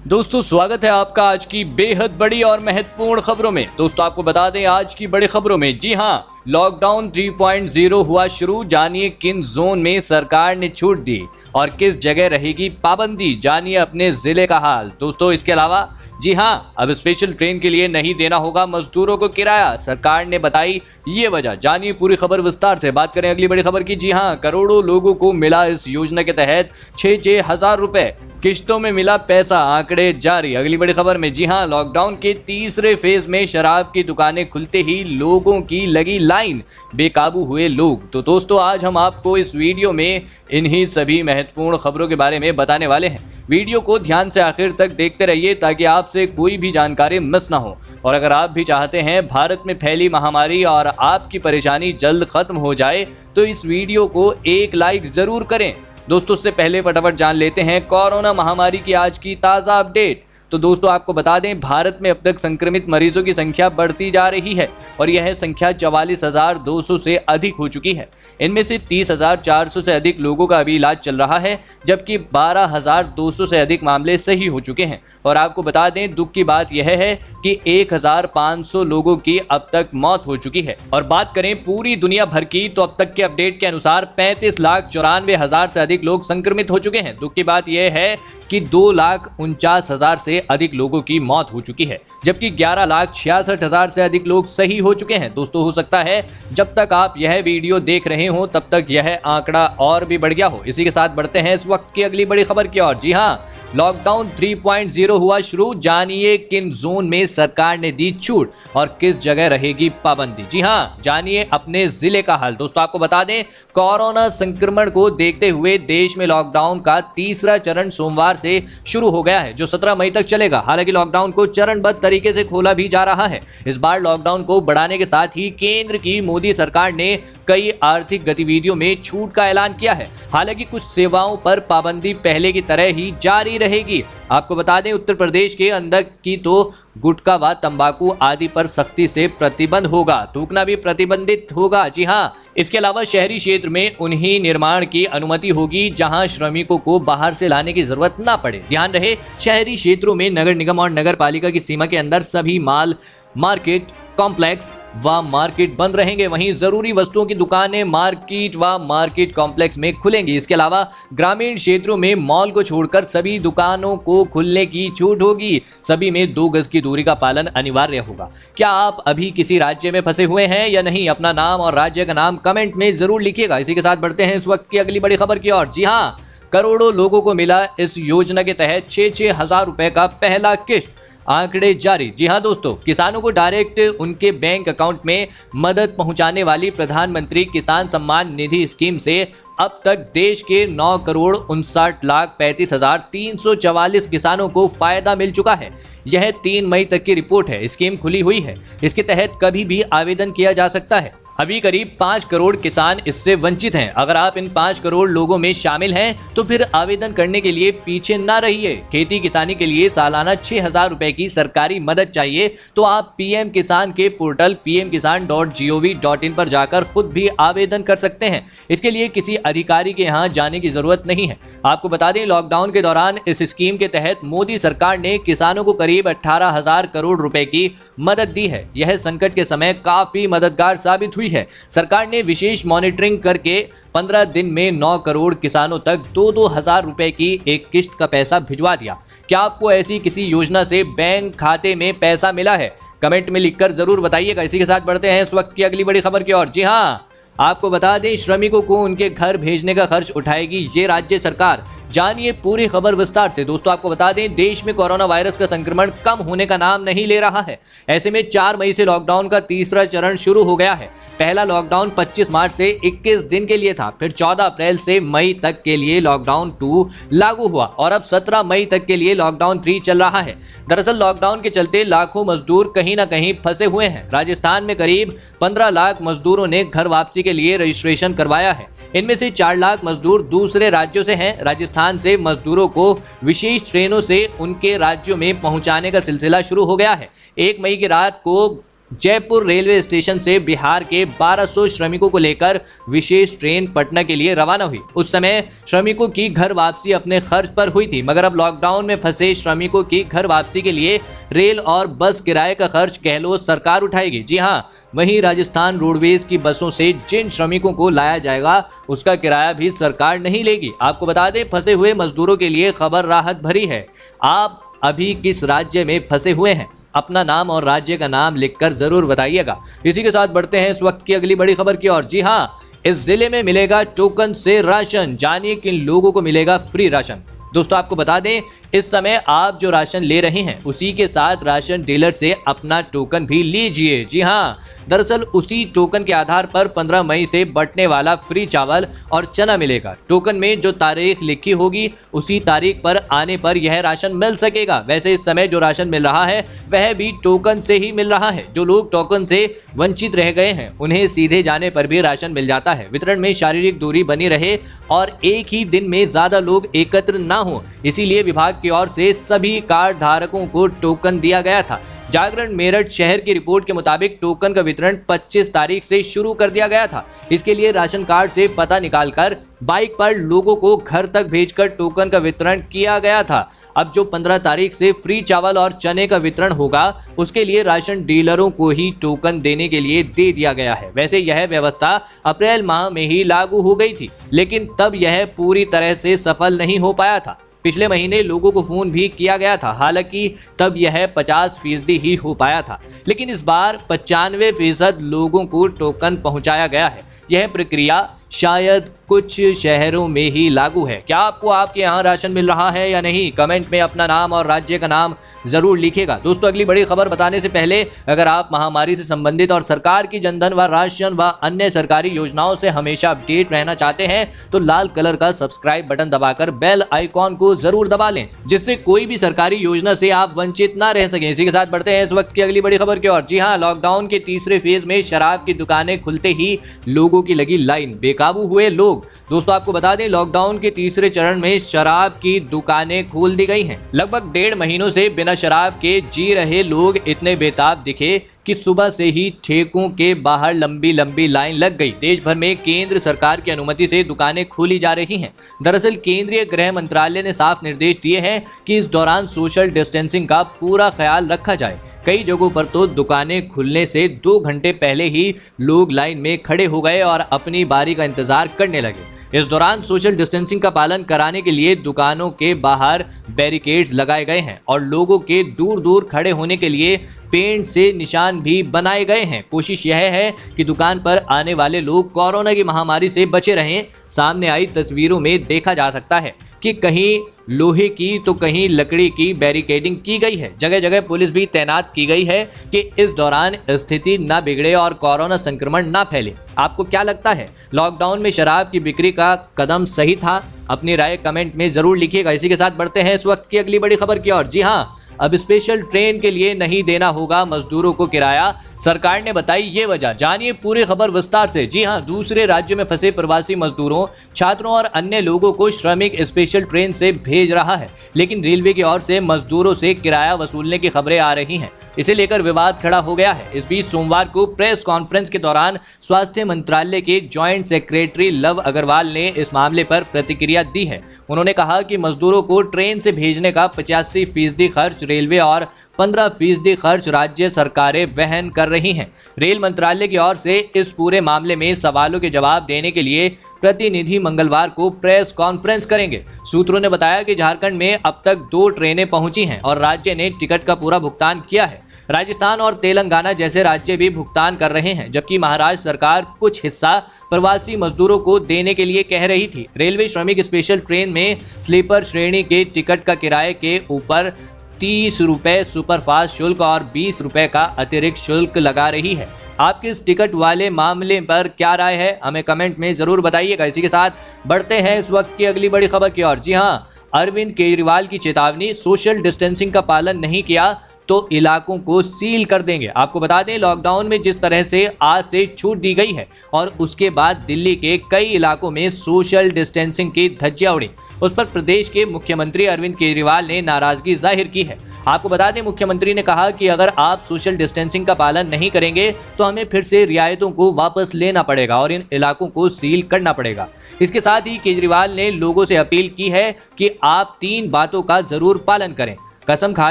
दोस्तों स्वागत है आपका आज की बेहद बड़ी और महत्वपूर्ण खबरों में। दोस्तों आपको बता दें आज की बड़ी खबरों में, जी हां, लॉकडाउन 3.0 हुआ शुरू। जानिए किन जोन में सरकार ने छूट दी और किस जगह रहेगी पाबंदी। जानिए अपने जिले का हाल। दोस्तों इसके अलावा जी हां, अब स्पेशल ट्रेन के लिए नहीं देना होगा मजदूरों को किराया, सरकार ने बताई ये वजह। जानिए पूरी खबर विस्तार से। बात करें अगली बड़ी खबर की, जी हां, करोड़ों लोगों को मिला इस योजना के तहत 6-6 हजार रुपए, किश्तों में मिला पैसा, आंकड़े जारी। अगली बड़ी खबर में, जी हां, लॉकडाउन के तीसरे फेज में शराब की दुकानें खुलते ही लोगों की लगी लाइन, बेकाबू हुए लोग। तो दोस्तों आज हम आपको इस वीडियो में इन्हीं सभी महत्वपूर्ण खबरों के बारे में बताने वाले हैं। वीडियो को ध्यान से आखिर तक देखते रहिए ताकि आपसे कोई भी जानकारी मिस ना हो। और अगर आप भी चाहते हैं भारत में फैली महामारी और आपकी परेशानी जल्द खत्म हो जाए तो इस वीडियो को एक लाइक जरूर करें। दोस्तों उससे पहले फटाफट जान लेते हैं कोरोना महामारी की आज की ताज़ा अपडेट। तो दोस्तों आपको बता दें भारत में अब तक संक्रमित मरीजों की संख्या बढ़ती जा रही है और यह संख्या 44,200 से अधिक हो चुकी है। इनमें से 30,400 से अधिक लोगों का अभी इलाज चल रहा है, जबकि 12,200 से अधिक मामले सही हो चुके हैं। और आपको बता दें दुख की बात यह है कि 1,500 लोगों की अब तक मौत हो चुकी है। और बात करें पूरी दुनिया भर की तो अब तक के अपडेट के अनुसार 35,94,000 से अधिक लोग संक्रमित हो चुके हैं। दुख की बात यह है कि 2,49,000 से अधिक लोगों की मौत हो चुकी है, जबकि 11,66,000 से अधिक लोग सही हो चुके हैं। दोस्तों हो सकता है जब तक आप यह वीडियो देख रहे हो तब तक यह आंकड़ा और भी बढ़ गया हो। इसी के साथ बढ़ते हैं इस वक्त की अगली बड़ी खबर की ओर। जी हां, लॉकडाउन 3.0 हुआ शुरू। जानिए किन जोन में सरकार ने दी छूट और किस जगह रहेगी पाबंदी। जी हां, जानिए अपने जिले का हाल। दोस्तों आपको बता दें कोरोना संक्रमण को देखते हुए देश में लॉकडाउन का तीसरा चरण सोमवार से शुरू हो गया है, जो 17 मई तक चलेगा। हालांकि लॉकडाउन को चरणबद्ध तरीके से खोला भी जा रहा है। इस बार लॉकडाउन को बढ़ाने के साथ ही केंद्र की मोदी सरकार ने कई आर्थिक गतिविधियों में छूट का ऐलान किया है। हालांकि कुछ सेवाओं पर पाबंदी पहले की तरह ही जारी रहेगी। आपको बता दें उत्तर प्रदेश के अंदर की तो गुटखा व तंबाकू आदि पर सख्ती से प्रतिबंध होगा, थूकना भी प्रतिबंधित होगा। जी हां, इसके अलावा शहरी क्षेत्र में उन्हीं निर्माण की अनुमति होगी जहां श्रमिकों को बाहर से लाने की जरूरत ना पड़े। ध्यान रहे शहरी क्षेत्रों में नगर निगम और नगर पालिका की सीमा के अंदर सभी माल मार्केट कॉम्प्लेक्स व मार्केट बंद रहेंगे। वहीं जरूरी वस्तुओं की दुकानें मार्केट व मार्केट कॉम्प्लेक्स में खुलेंगी। इसके अलावा ग्रामीण क्षेत्रों में मॉल को छोड़कर सभी दुकानों को खुलने की छूट होगी। सभी में 2 गज की दूरी का पालन अनिवार्य होगा। क्या आप अभी किसी राज्य में फंसे हुए हैं या नहीं? अपना नाम और राज्य का नाम कमेंट में जरूर लिखिएगा। इसी के साथ बढ़ते हैं इस वक्त की अगली बड़ी खबर की ओर। जी हाँ, करोड़ों लोगों को मिला इस योजना के तहत 6-6 हजार रुपए का पहला किश्त, आंकड़े जारी। जी हां दोस्तों, किसानों को डायरेक्ट उनके बैंक अकाउंट में मदद पहुंचाने वाली प्रधानमंत्री किसान सम्मान निधि स्कीम से अब तक देश के 9,59,35,344 किसानों को फायदा मिल चुका है। यह 3 मई तक की रिपोर्ट है। स्कीम खुली हुई है। इसके तहत कभी भी आवेदन किया जा सकता है। अभी करीब 5 करोड़ किसान इससे वंचित हैं। अगर आप इन 5 करोड़ लोगों में शामिल हैं तो फिर आवेदन करने के लिए पीछे ना रहिए। खेती किसानी के लिए सालाना 6,000 रुपए की सरकारी मदद चाहिए तो आप पीएम किसान के पोर्टल pmkisan.gov.in पर जाकर खुद भी आवेदन कर सकते हैं। इसके लिए किसी अधिकारी के यहाँ जाने की जरूरत नहीं है। आपको बता दें लॉकडाउन के दौरान इस स्कीम के तहत मोदी सरकार ने किसानों को करीब 18,000 करोड़ रुपए की मदद दी है। यह संकट के समय काफी मददगार साबित हुई है। सरकार ने विशेष मॉनिटरिंग करके 15 दिन में 9 करोड़ किसानों तक 2-2 हजार रुपए की एक किश्त का पैसा भिजवा दिया। क्या आपको ऐसी किसी योजना से बैंक खाते में पैसा मिला है? कमेंट में लिखकर जरूर बताइएगा। इसी के साथ बढ़ते हैं इस वक्त की अगली बड़ी खबर की ओर। जी हाँ, आपको बता दें श्रमिकों को उनके घर भेजने का खर्च उठाएगी ये राज्य सरकार। जानिए पूरी खबर विस्तार से। दोस्तों आपको बता दें देश में कोरोना वायरस का संक्रमण कम होने का नाम नहीं ले रहा है। ऐसे में 4 मई से लॉकडाउन का तीसरा चरण शुरू हो गया है। पहला लॉकडाउन 25 मार्च से 21 दिन के लिए था, फिर 14 अप्रैल से मई तक के लिए लॉकडाउन 2 लागू हुआ और अब 17 मई तक के लिए लॉकडाउन 3 चल रहा है। दरअसल लॉकडाउन के चलते लाखों मजदूर कहीं ना कहीं फंसे हुए हैं। राजस्थान में करीब 15 लाख मजदूरों ने घर वापसी के लिए रजिस्ट्रेशन करवाया है। इनमें से 4 लाख मजदूर दूसरे राज्यों से हैं। राजस्थान से मजदूरों को विशेष ट्रेनों से उनके राज्यों में पहुंचाने का सिलसिला शुरू हो गया है। 1 मई की रात को जयपुर रेलवे स्टेशन से बिहार के 1200 श्रमिकों को लेकर विशेष ट्रेन पटना के लिए रवाना हुई। उस समय श्रमिकों की घर वापसी अपने खर्च पर हुई थी, मगर अब लॉकडाउन में फंसे श्रमिकों की घर वापसी के लिए रेल और बस किराए का खर्च गहलोत सरकार उठाएगी। जी हाँ, वहीं राजस्थान रोडवेज की बसों से जिन श्रमिकों को लाया जाएगा उसका किराया भी सरकार नहीं लेगी। आपको बता दें, फंसे हुए मजदूरों के लिए खबर राहत भरी है। आप अभी किस राज्य में फंसे हुए हैं? अपना नाम और राज्य का नाम लिखकर जरूर बताइएगा। इसी के साथ बढ़ते हैं इस वक्त की अगली बड़ी खबर की ओर। जी हाँ, इस जिले में मिलेगा टोकन से राशन, जानिए किन लोगों को मिलेगा फ्री राशन। दोस्तों आपको बता दें, इस समय आप जो राशन ले रहे हैं उसी के साथ राशन डीलर से अपना टोकन भी लीजिए। जी हाँ, दरअसल उसी टोकन के आधार पर 15 मई से बंटने वाला फ्री चावल और चना मिलेगा। टोकन में जो तारीख लिखी होगी उसी तारीख पर आने पर यह राशन मिल सकेगा। वैसे इस समय जो राशन मिल रहा है वह भी टोकन से ही मिल रहा है। जो लोग टोकन से वंचित रह गए हैं उन्हें सीधे जाने पर भी राशन मिल जाता है। वितरण में शारीरिक दूरी बनी रहे और एक ही दिन में ज्यादा लोग एकत्र ना हो, इसीलिए विभाग की ओर से सभी कार्ड धारकों को टोकन दिया गया था। जागरण मेरठ शहर की रिपोर्ट के मुताबिक टोकन का वितरण 25 तारीख से शुरू कर दिया गया था। इसके लिए राशन कार्ड से पता निकालकर बाइक पर लोगों को घर तक भेजकर टोकन का वितरण किया गया था। अब जो 15 तारीख से फ्री चावल और चने का वितरण होगा उसके लिए राशन डीलरों को ही टोकन देने के लिए दे दिया गया है। वैसे यह व्यवस्था अप्रैल माह में ही लागू हो गई थी, लेकिन तब यह पूरी तरह से सफल नहीं हो पाया था। पिछले महीने लोगों को फोन भी किया गया था, हालांकि तब यह 50% ही हो पाया था, लेकिन इस बार 95% लोगों को टोकन पहुंचाया गया है। यह प्रक्रिया शायद कुछ शहरों में ही लागू है। क्या आपको आपके यहाँ राशन मिल रहा है या नहीं? कमेंट में अपना नाम और राज्य का नाम जरूर लिखिएगा। दोस्तों अगली बड़ी खबर बताने से पहले अगर आप महामारी से संबंधित और सरकार की जनधन व राशन व अन्य सरकारी योजनाओं से हमेशा अपडेट रहना चाहते हैं तो लाल कलर का सब्सक्राइब बटन दबाकर बेल आइकॉन को जरूर दबा लें, जिससे कोई भी सरकारी योजना से आप वंचित ना रह सकें। इसी के साथ बढ़ते हैं इस वक्त की अगली बड़ी खबर की ओर। जी हाँ, लॉकडाउन के तीसरे फेज में शराब की दुकानें खुलते ही लोगों की लगी लाइन, बेकाबू हुए लोग। दोस्तों आपको बता दें, लॉकडाउन के तीसरे चरण में शराब की दुकानें खोल दी गई हैं। लगभग 1.5 महीनों से बिना शराब के जी रहे लोग इतने बेताब दिखे कि सुबह से ही ठेकों के बाहर लंबी लंबी लाइन लग गई। देश भर में केंद्र सरकार की अनुमति से दुकानें खोली जा रही हैं। दरअसल केंद्रीय गृह मंत्रालय ने साफ निर्देश दिए हैं कि इस दौरान सोशल डिस्टेंसिंग का पूरा ख्याल रखा जाए। कई जगहों पर तो दुकानें खुलने से 2 घंटे पहले ही लोग लाइन में खड़े हो गए और अपनी बारी का इंतजार करने लगे। इस दौरान सोशल डिस्टेंसिंग का पालन कराने के लिए दुकानों के बाहर बैरिकेड्स लगाए गए हैं और लोगों के दूर दूर खड़े होने के लिए पेंट से निशान भी बनाए गए हैं। कोशिश यह है कि दुकान पर आने वाले लोग कोरोना की महामारी से बचे रहें। सामने आई तस्वीरों में देखा जा सकता है कि कहीं लोहे की तो कहीं लकड़ी की बैरिकेडिंग की गई है। जगह जगह पुलिस भी तैनात की गई है कि इस दौरान स्थिति न बिगड़े और कोरोना संक्रमण न फैले। आपको क्या लगता है, लॉकडाउन में शराब की बिक्री का कदम सही था? अपनी राय कमेंट में जरूर लिखिएगा। इसी के साथ बढ़ते हैं इस वक्त की अगली बड़ी खबर की ओर। जी हाँ, अब स्पेशल ट्रेन के लिए नहीं देना होगा मजदूरों को किराया, सरकार ने बताई ये वजह। जानिए पूरी खबर विस्तार से। जी हां, दूसरे राज्यों में फंसे प्रवासी मजदूरों, छात्रों और अन्य लोगों को श्रमिक स्पेशल ट्रेन से भेज रहा है, लेकिन रेलवे की ओर से मजदूरों से किराया वसूलने की खबरें आ रही हैं। इसे लेकर विवाद खड़ा हो गया है। इस बीच सोमवार को प्रेस कॉन्फ्रेंस के दौरान स्वास्थ्य मंत्रालय के जॉइंट सेक्रेटरी लव अग्रवाल ने इस मामले पर प्रतिक्रिया दी है। उन्होंने कहा कि मजदूरों को ट्रेन से भेजने का 85% खर्च रेलवे और 15% खर्च राज्य सरकारें वहन कर रही हैं। रेल मंत्रालय की ओर से इस पूरे मामले में सवालों के जवाब देने के लिए प्रतिनिधि मंगलवार को प्रेस कॉन्फ्रेंस करेंगे। सूत्रों ने बताया कि झारखंड में अब तक 2 ट्रेनें पहुंची हैं और राज्य ने टिकट का पूरा भुगतान किया है। राजस्थान और तेलंगाना जैसे राज्य भी भुगतान कर रहे हैं, जबकि महाराष्ट्र सरकार कुछ हिस्सा प्रवासी मजदूरों को देने के लिए कह रही थी। रेलवे श्रमिक स्पेशल ट्रेन में स्लीपर श्रेणी के टिकट का किराए के ऊपर 30 रुपए सुपरफास्ट शुल्क और 20 रुपए का अतिरिक्त शुल्क लगा रही है। आपकी इस टिकट वाले मामले पर क्या राय है, हमें कमेंट में जरूर बताइएगा। इसी के साथ बढ़ते हैं इस वक्त की अगली बड़ी खबर की ओर। जी हां, अरविंद केजरीवाल की चेतावनी, सोशल डिस्टेंसिंग का पालन नहीं किया तो इलाकों को सील कर देंगे। आपको बता दें, लॉकडाउन में जिस तरह से आज से छूट दी गई है और उसके बाद दिल्ली के कई इलाकों में सोशल डिस्टेंसिंग की धज्जियां उड़ी, उस पर प्रदेश के मुख्यमंत्री अरविंद केजरीवाल ने नाराजगी जाहिर की है। आपको बता दें, मुख्यमंत्री ने कहा कि अगर आप सोशल डिस्टेंसिंग का पालन नहीं करेंगे तो हमें फिर से रियायतों को वापस लेना पड़ेगा और इन इलाकों को सील करना पड़ेगा। इसके साथ ही केजरीवाल ने लोगों से अपील की है कि आप 3 बातों का जरूर पालन करें। कसम खा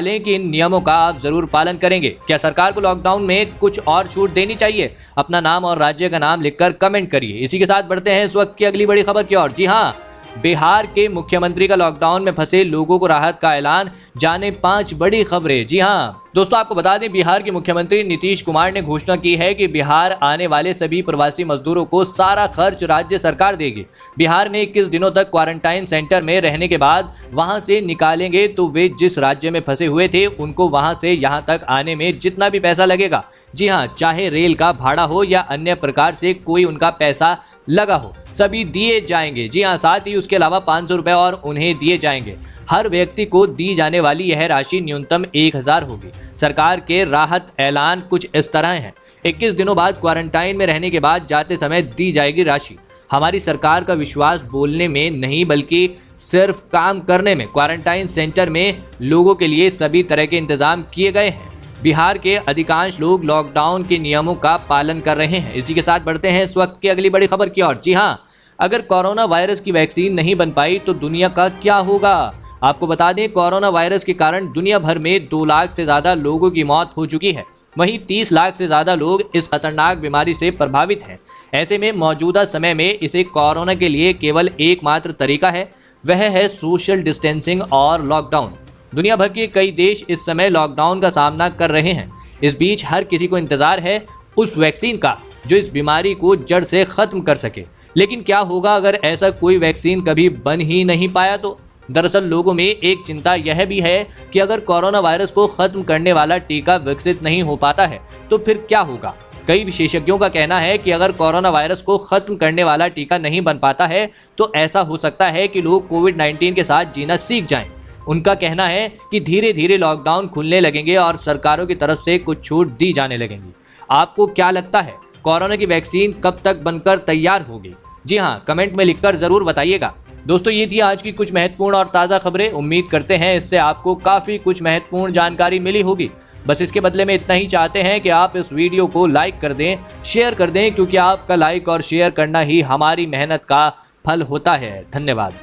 लें कि इन नियमों का आप जरूर पालन करेंगे। क्या सरकार को लॉकडाउन में कुछ और छूट देनी चाहिए? अपना नाम और राज्य का नाम लिखकर कमेंट करिए। इसी के साथ बढ़ते हैं इस वक्त की अगली बड़ी खबर की ओर। जी हां, बिहार के मुख्यमंत्री का लॉकडाउन में फंसे लोगों को राहत का ऐलान, जाने 5 बड़ी खबरें। जी हां दोस्तों, आपको बता दें, बिहार के मुख्यमंत्री नीतीश कुमार ने घोषणा की है कि बिहार आने वाले सभी प्रवासी मजदूरों को सारा खर्च राज्य सरकार देगी। बिहार में 21 दिनों तक क्वारंटाइन सेंटर में रहने के बाद वहां से निकालेंगे तो वे जिस राज्य में फंसे हुए थे उनको वहां से यहां तक आने में जितना भी पैसा लगेगा, जी हां, चाहे रेल का भाड़ा हो या अन्य प्रकार से कोई उनका पैसा लगा हो, सभी दिए जाएंगे। जी हां, साथ ही उसके अलावा 500 रुपए और उन्हें दिए जाएंगे। हर व्यक्ति को दी जाने वाली यह राशि न्यूनतम 1000 होगी। सरकार के राहत ऐलान कुछ इस तरह हैं। 21 दिनों बाद क्वारंटाइन में रहने के बाद जाते समय दी जाएगी राशि। हमारी सरकार का विश्वास बोलने में नहीं बल्कि सिर्फ काम करने में। क्वारंटाइन सेंटर में लोगों के लिए सभी तरह के इंतजाम किए गए हैं। बिहार के अधिकांश लोग लॉकडाउन के नियमों का पालन कर रहे हैं। इसी के साथ बढ़ते हैं इस वक्त की अगली बड़ी खबर की ओर। जी हां, अगर कोरोना वायरस की वैक्सीन नहीं बन पाई तो दुनिया का क्या होगा? आपको बता दें, कोरोना वायरस के कारण दुनिया भर में 2 लाख से ज्यादा लोगों की मौत हो चुकी है। वहीं 30 लाख से ज्यादा लोग इस खतरनाक बीमारी से प्रभावित हैं। ऐसे में मौजूदा समय में इसे कोरोना के लिए केवल एकमात्र तरीका है, वह है सोशल डिस्टेंसिंग और लॉकडाउन। दुनिया भर के कई देश इस समय लॉकडाउन का सामना कर रहे हैं। इस बीच हर किसी को इंतजार है उस वैक्सीन का जो इस बीमारी को जड़ से खत्म कर सके। लेकिन क्या होगा अगर ऐसा कोई वैक्सीन कभी बन ही नहीं पाया तो? दरअसल लोगों में एक चिंता यह भी है कि अगर कोरोना वायरस को खत्म करने वाला टीका विकसित नहीं हो पाता है तो फिर क्या होगा? कई विशेषज्ञों का कहना है कि अगर कोरोना वायरस को खत्म करने वाला टीका नहीं बन पाता है तो ऐसा हो सकता है कि लोग कोविड-19 के साथ जीना सीख जाएं। उनका कहना है कि धीरे धीरे लॉकडाउन खुलने लगेंगे और सरकारों की तरफ से कुछ छूट दी जाने लगेंगी। आपको क्या लगता है, कोरोना की वैक्सीन कब तक बनकर तैयार होगी? जी हाँ, कमेंट में लिखकर जरूर बताइएगा। दोस्तों, ये थी आज की कुछ महत्वपूर्ण और ताज़ा खबरें। उम्मीद करते हैं इससे आपको काफ़ी कुछ महत्वपूर्ण जानकारी मिली होगी। बस इसके बदले में इतना ही चाहते हैं कि आप इस वीडियो को लाइक कर दें, शेयर कर दें, क्योंकि आपका लाइक और शेयर करना ही हमारी मेहनत का फल होता है। धन्यवाद।